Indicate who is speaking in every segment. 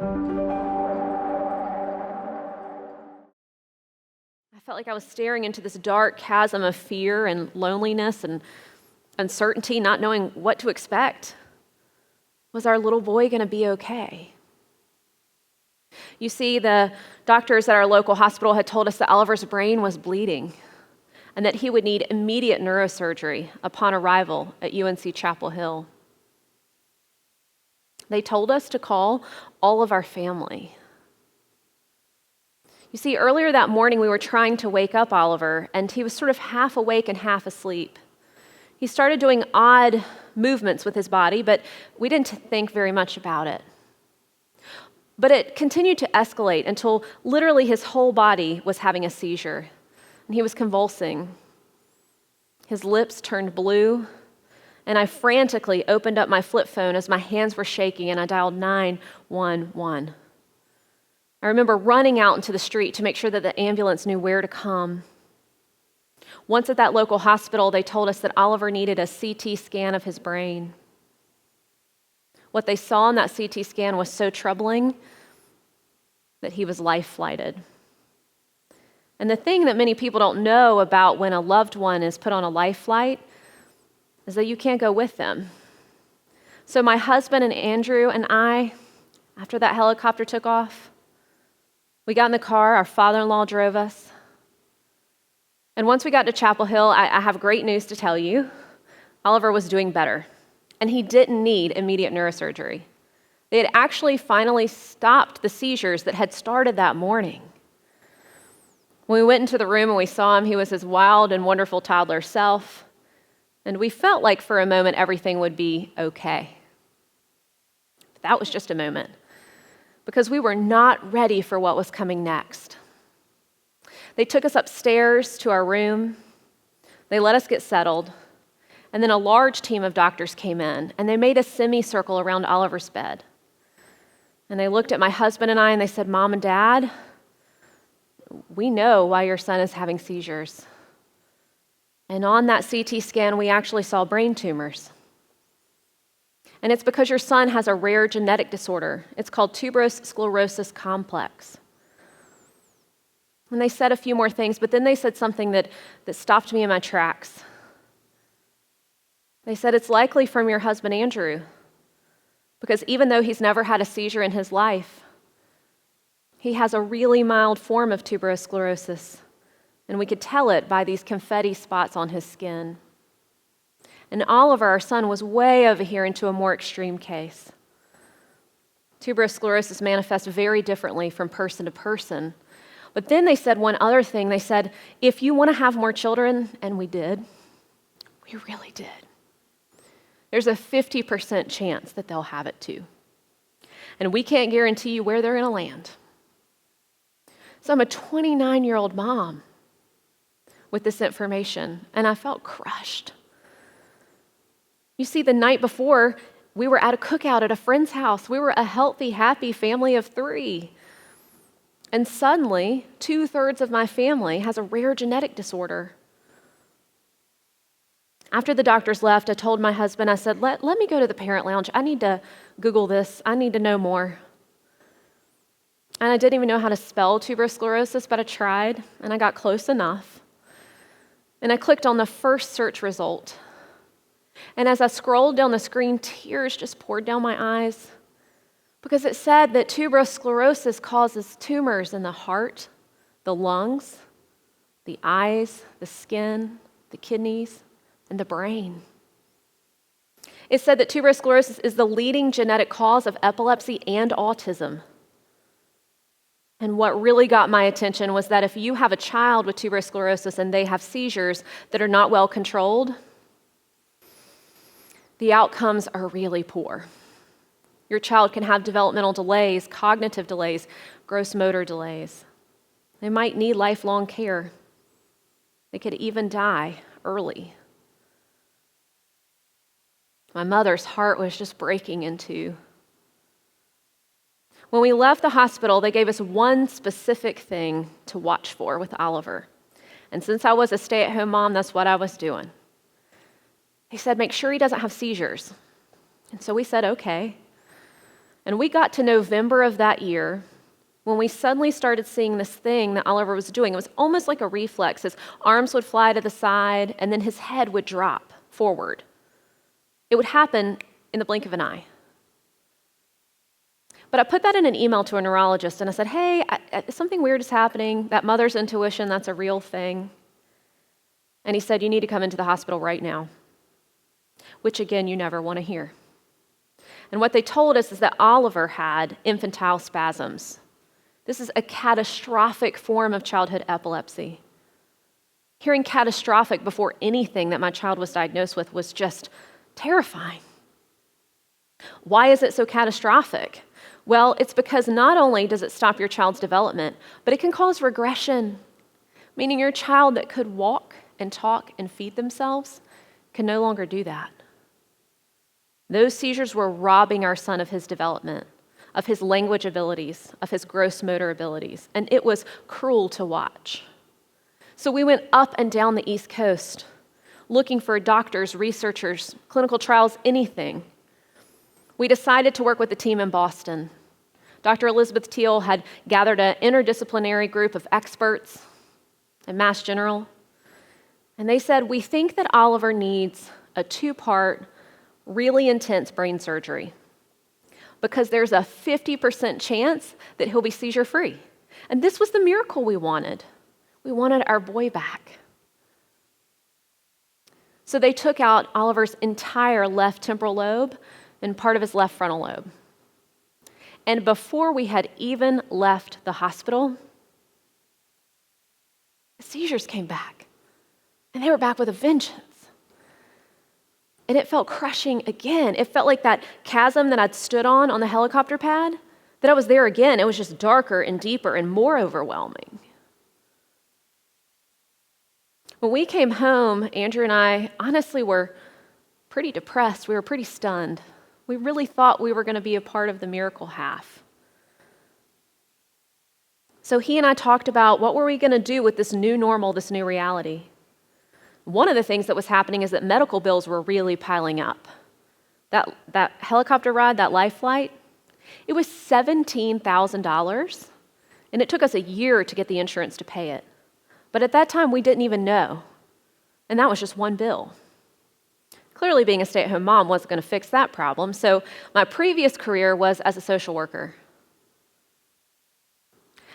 Speaker 1: I felt like I was staring into this dark chasm of fear and loneliness and uncertainty, not knowing what to expect. Was our little boy going to be okay? You see, the doctors at our local hospital had told us that Oliver's brain was bleeding and that he would need immediate neurosurgery upon arrival at UNC Chapel Hill. They told us to call all of our family. You see, earlier that morning we were trying to wake up Oliver, and he was sort of half awake and half asleep. He started doing odd movements with his body, but we didn't think very much about it. But it continued to escalate until literally his whole body was having a seizure, and he was convulsing. His lips turned blue, and I frantically opened up my flip phone as my hands were shaking, and I dialed 911. I remember running out into the street to make sure that the ambulance knew where to come. Once at that local hospital, they told us that Oliver needed a CT scan of his brain. What they saw in that CT scan was so troubling that he was life-flighted. And the thing that many people don't know about when a loved one is put on a life flight is that you can't go with them. So my husband and Andrew and I, after that helicopter took off, we got in the car, our father-in-law drove us. And once we got to Chapel Hill, I have great news to tell you. Oliver was doing better, and he didn't need immediate neurosurgery. They had actually finally stopped the seizures that had started that morning. When we went into the room and we saw him, he was his wild and wonderful toddler self, and we felt like for a moment everything would be okay. But that was just a moment, because we were not ready for what was coming next. They took us upstairs to our room. They let us get settled. And then a large team of doctors came in, and they made a semicircle around Oliver's bed. And they looked at my husband and I, and they said, "Mom and Dad, we know why your son is having seizures." And on that CT scan, we actually saw brain tumors. And it's because your son has a rare genetic disorder. It's called tuberous sclerosis complex. And they said a few more things, but then they said something that stopped me in my tracks. They said, "It's likely from your husband, Andrew, because even though he's never had a seizure in his life, he has a really mild form of tuberous sclerosis, and we could tell it by these confetti spots on his skin." And Oliver, our son, was way over here into a more extreme case. Tuberous sclerosis manifests very differently from person to person. But then they said one other thing. They said, if you want to have more children, and we did, we really did, there's a 50% chance that they'll have it too. And we can't guarantee you where they're going to land. So I'm a 29-year-old mom with this information, and I felt crushed. You see, the night before, we were at a cookout at a friend's house. We were a healthy, happy family of 3. And suddenly, 2/3 of my family has a rare genetic disorder. After the doctors left, I told my husband, I said, let me go to the parent lounge. I need to Google this. I need to know more. And I didn't even know how to spell tuberous sclerosis, but I tried, and I got close enough. And I clicked on the first search result. And as I scrolled down the screen, tears just poured down my eyes, because it said that tuberous sclerosis causes tumors in the heart, the lungs, the eyes, the skin, the kidneys, and the brain. It said that tuberous sclerosis is the leading genetic cause of epilepsy and autism. And what really got my attention was that if you have a child with tuberous sclerosis and they have seizures that are not well controlled, the outcomes are really poor. Your child can have developmental delays, cognitive delays, gross motor delays. They might need lifelong care. They could even die early. My mother's heart was just breaking in two. When we left the hospital, they gave us one specific thing to watch for with Oliver. And since I was a stay-at-home mom, that's what I was doing. They said, make sure he doesn't have seizures. And so we said, okay. And we got to November of that year when we suddenly started seeing this thing that Oliver was doing. It was almost like a reflex. His arms would fly to the side, and then his head would drop forward. It would happen in the blink of an eye. But I put that in an email to a neurologist, and I said, hey, something weird is happening. That mother's intuition, that's a real thing. And he said, you need to come into the hospital right now, which again, you never want to hear. And what they told us is that Oliver had infantile spasms. This is a catastrophic form of childhood epilepsy. Hearing catastrophic before anything that my child was diagnosed with was just terrifying. Why is it so catastrophic? Well, it's because not only does it stop your child's development, but it can cause regression, meaning your child that could walk and talk and feed themselves can no longer do that. Those seizures were robbing our son of his development, of his language abilities, of his gross motor abilities, and it was cruel to watch. So we went up and down the East Coast looking for doctors, researchers, clinical trials, anything. We decided to work with a team in Boston. Dr. Elizabeth Teal had gathered an interdisciplinary group of experts at Mass General, and they said, we think that Oliver needs a 2-part, really intense brain surgery because there's a 50% chance that he'll be seizure-free. And this was the miracle we wanted. We wanted our boy back. So they took out Oliver's entire left temporal lobe and part of his left frontal lobe. And before we had even left the hospital, the seizures came back. And they were back with a vengeance. And it felt crushing again. It felt like that chasm that I'd stood on the helicopter pad, that I was there again. It was just darker and deeper and more overwhelming. When we came home, Andrew and I honestly were pretty depressed. We were pretty stunned. We really thought we were going to be a part of the miracle half. So he and I talked about what were we going to do with this new normal, this new reality. One of the things that was happening is that medical bills were really piling up. That helicopter ride, that life flight, it was $17,000, and it took us a year to get the insurance to pay it. But at that time, we didn't even know, and that was just one bill. Clearly, being a stay-at-home mom wasn't going to fix that problem, so my previous career was as a social worker.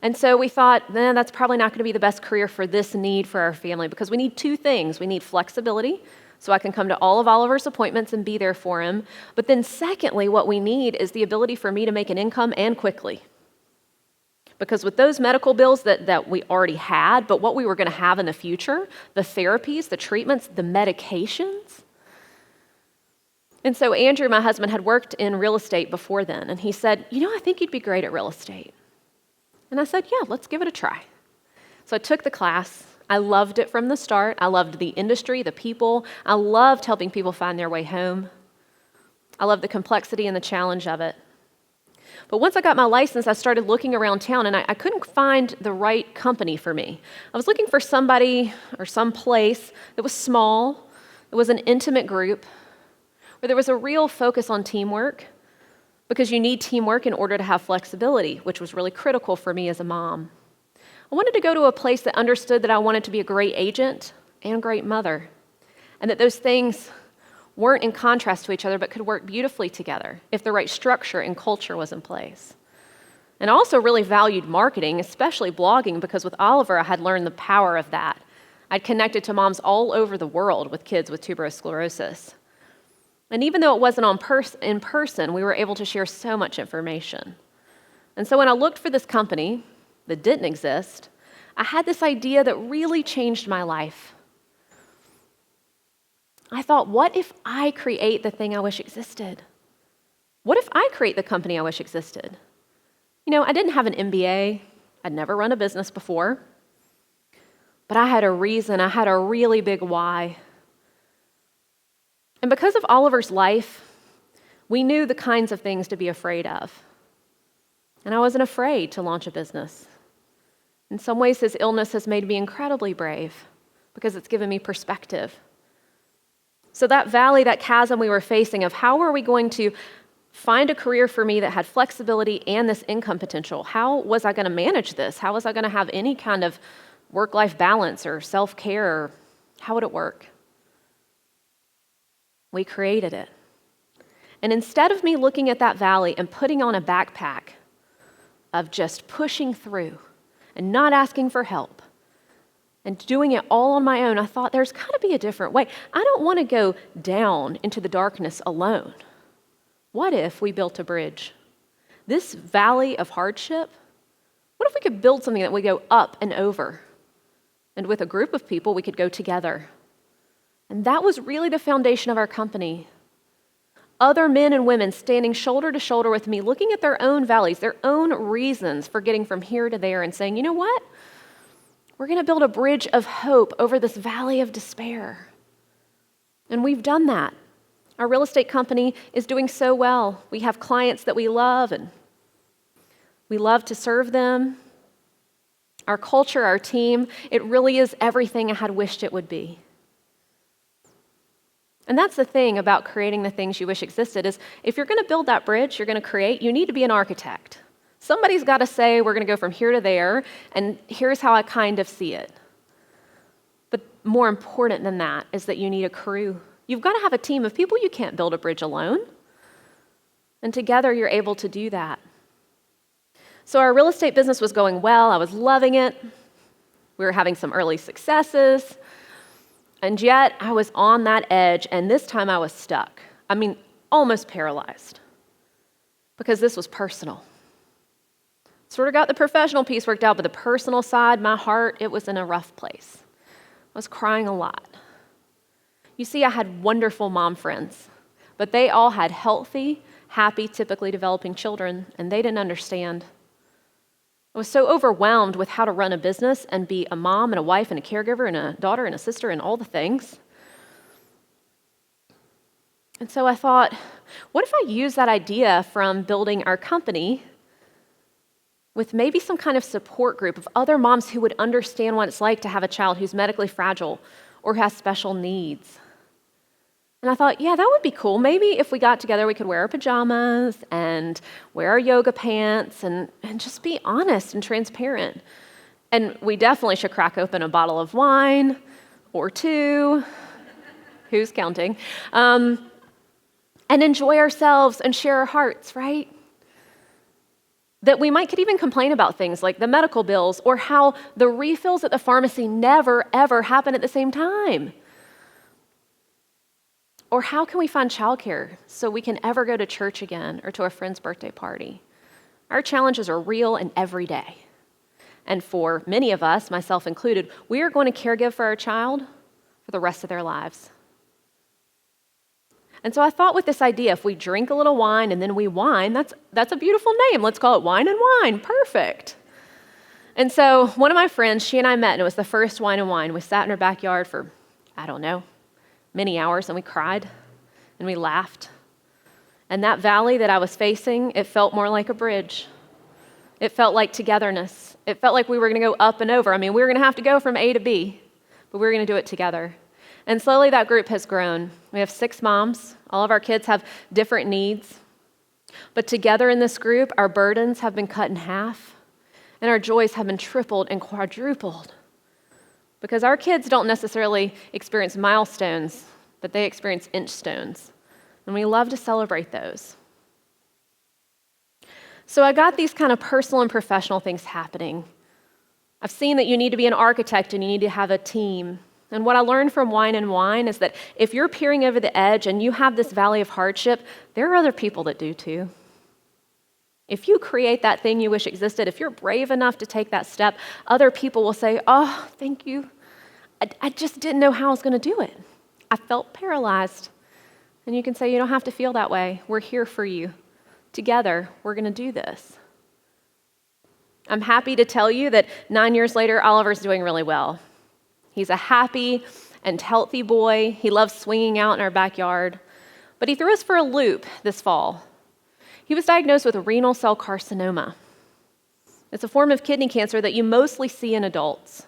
Speaker 1: And so we thought, that's probably not going to be the best career for this need for our family because we need 2 things. We need flexibility, so I can come to all of Oliver's appointments and be there for him. But then secondly, what we need is the ability for me to make an income and quickly. Because with those medical bills that we already had, but what we were going to have in the future, the therapies, the treatments, the medications. And so Andrew, my husband, had worked in real estate before then, and he said, I think you'd be great at real estate. And I said, yeah, let's give it a try. So I took the class. I loved it from the start. I loved the industry, the people. I loved helping people find their way home. I loved the complexity and the challenge of it. But once I got my license, I started looking around town, and I couldn't find the right company for me. I was looking for somebody or some place that was small, it was an intimate group, where there was a real focus on teamwork, because you need teamwork in order to have flexibility, which was really critical for me as a mom. I wanted to go to a place that understood that I wanted to be a great agent and great mother, and that those things weren't in contrast to each other, but could work beautifully together if the right structure and culture was in place. And I also really valued marketing, especially blogging, because with Oliver, I had learned the power of that. I'd connected to moms all over the world with kids with tuberous sclerosis. And even though it wasn't in person, we were able to share so much information. And so when I looked for this company that didn't exist, I had this idea that really changed my life. I thought, what if I create the thing I wish existed? What if I create the company I wish existed? I didn't have an MBA. I'd never run a business before. But I had a reason. I had a really big why. And because of Oliver's life, we knew the kinds of things to be afraid of. And I wasn't afraid to launch a business. In some ways, his illness has made me incredibly brave because it's given me perspective. So that valley, that chasm we were facing of how are we going to find a career for me that had flexibility and this income potential. How was I going to manage this? How was I going to have any kind of work-life balance or self-care? How would it work? We created it. And instead of me looking at that valley and putting on a backpack of just pushing through and not asking for help and doing it all on my own, I thought there's got to be a different way. I don't want to go down into the darkness alone. What if we built a bridge? This valley of hardship, what if we could build something that we go up and over? And with a group of people, we could go together. And that was really the foundation of our company. Other men and women standing shoulder to shoulder with me, looking at their own valleys, their own reasons for getting from here to there and saying, you know what? We're going to build a bridge of hope over this valley of despair. And we've done that. Our real estate company is doing so well. We have clients that we love, and we love to serve them. Our culture, our team, it really is everything I had wished it would be. And that's the thing about creating the things you wish existed is if you're going to build that bridge you're going to create, you need to be an architect. Somebody's got to say, we're going to go from here to there, and here's how I kind of see it. But more important than that is that you need a crew. You've got to have a team of people. You can't build a bridge alone. And together you're able to do that. So our real estate business was going well. I was loving it. We were having some early successes. And yet I was on that edge, and this time I was stuck. I mean, almost paralyzed. Because this was personal. Sort of got the professional piece worked out, but the personal side, my heart, it was in a rough place. I was crying a lot. You see, I had wonderful mom friends, but they all had healthy, happy, typically developing children, and they didn't understand. I was so overwhelmed with how to run a business and be a mom and a wife and a caregiver and a daughter and a sister and all the things. And so I thought, what if I use that idea from building our company with maybe some kind of support group of other moms who would understand what it's like to have a child who's medically fragile or who has special needs? And I thought, yeah, that would be cool. Maybe if we got together, we could wear our pajamas and wear our yoga pants and just be honest and transparent. And we definitely should crack open a bottle of wine or two. Who's counting? And enjoy ourselves and share our hearts, right? That we could even complain about things like the medical bills or how the refills at the pharmacy never, ever happen at the same time. Or how can we find childcare so we can ever go to church again or to a friend's birthday party? Our challenges are real and everyday. And for many of us, myself included, we are going to caregive for our child for the rest of their lives. And so I thought with this idea, if we drink a little wine and then we whine, that's a beautiful name. Let's call it Wine and Wine. Perfect. And so one of my friends, she and I met, and it was the first Wine and Wine. We sat in her backyard for, many hours, and we cried and we laughed. And that valley that I was facing, it felt more like a bridge. It felt like togetherness. It felt like we were going to go up and over. We were going to have to go from A to B, but we were going to do it together. And slowly that group has grown. We have 6 moms. All of our kids have different needs. But together in this group, our burdens have been cut in half, and our joys have been tripled and quadrupled. Because our kids don't necessarily experience milestones, but they experience inch stones. And we love to celebrate those. So I got these kind of personal and professional things happening. I've seen that you need to be an architect and you need to have a team. And what I learned from Wine and Wine is that if you're peering over the edge and you have this valley of hardship, there are other people that do too. If you create that thing you wish existed, if you're brave enough to take that step, other people will say, oh, thank you. I just didn't know how I was going to do it. I felt paralyzed. And you can say, you don't have to feel that way. We're here for you. Together, we're going to do this. I'm happy to tell you that 9 years later, Oliver's doing really well. He's a happy and healthy boy. He loves swinging out in our backyard. But he threw us for a loop this fall. He was diagnosed with renal cell carcinoma. It's a form of kidney cancer that you mostly see in adults,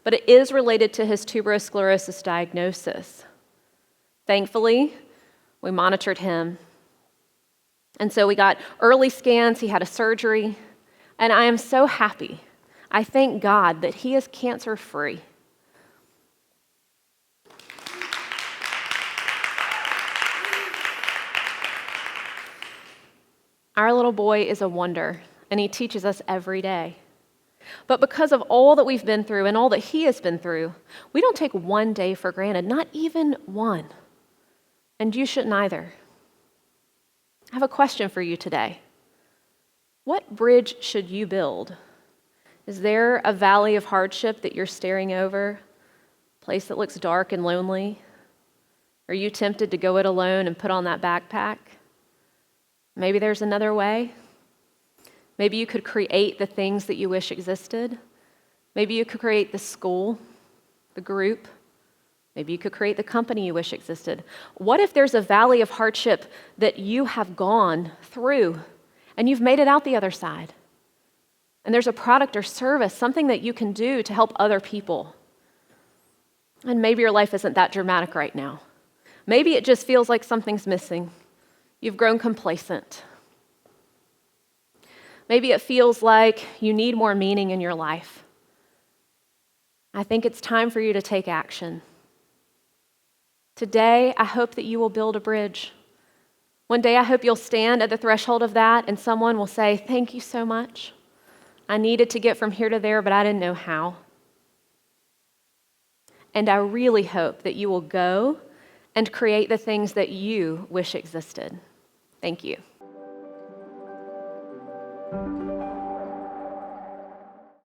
Speaker 1: but it is related to his tuberous sclerosis diagnosis. Thankfully, we monitored him. And so we got early scans, he had a surgery, and I am so happy. I thank God that he is cancer-free. Our little boy is a wonder, and he teaches us every day. But because of all that we've been through and all that he has been through, we don't take one day for granted, not even one. And you shouldn't either. I have a question for you today. What bridge should you build? Is there a valley of hardship that you're staring over? A place that looks dark and lonely? Are you tempted to go it alone and put on that backpack? Maybe there's another way. Maybe you could create the things that you wish existed. Maybe you could create the school, the group. Maybe you could create the company you wish existed. What if there's a valley of hardship that you have gone through and you've made it out the other side? And there's a product or service, something that you can do to help other people. And maybe your life isn't that dramatic right now. Maybe it just feels like something's missing. You've grown complacent. Maybe it feels like you need more meaning in your life. I think it's time for you to take action. Today, I hope that you will build a bridge. One day, I hope you'll stand at the threshold of that and someone will say, "Thank you so much. I needed to get from here to there, but I didn't know how." And I really hope that you will go and create the things that you wish existed. Thank you.